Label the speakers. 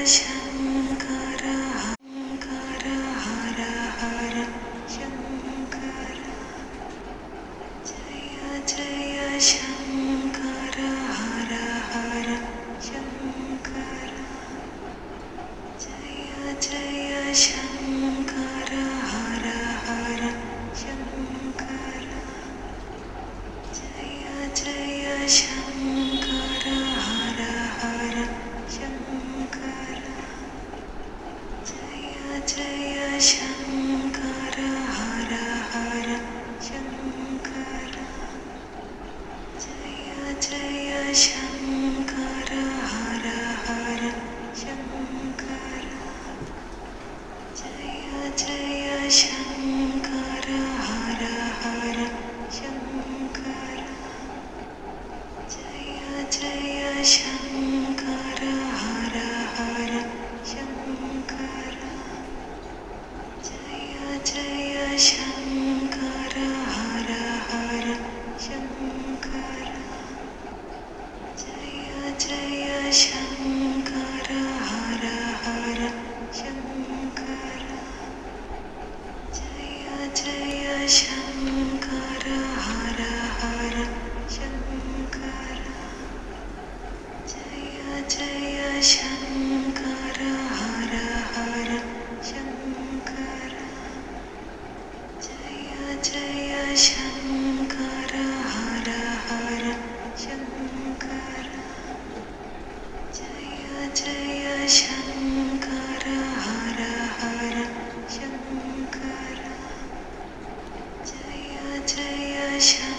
Speaker 1: शङ्कर हर हर हर शङ्कर जय जय शङ्कर हर हर शङ्कर जय जय शङ्कर हर हर शङ्कर जय जय शङ्कर हर हर शङ्कर जय जय शङ्कर हर हर शङ्कर जय जय शङ्कर हर हर शङ्कर जय जय शङ्कर हर हर शङ्कर जय जय शङ्कर हर हर शङ्कर जय जय शङ्कर हर हर शङ्कर जय जय शङ्कर हर हर शङ्कर जय जय शङ्कर हर हर शङ्कर जय जय शङ्कर हर हर शङ्कर जय जय शङ्कर हर हर शङ्कर जय जय शङ्कर हर हर शङ्कर जय जय शङ्कर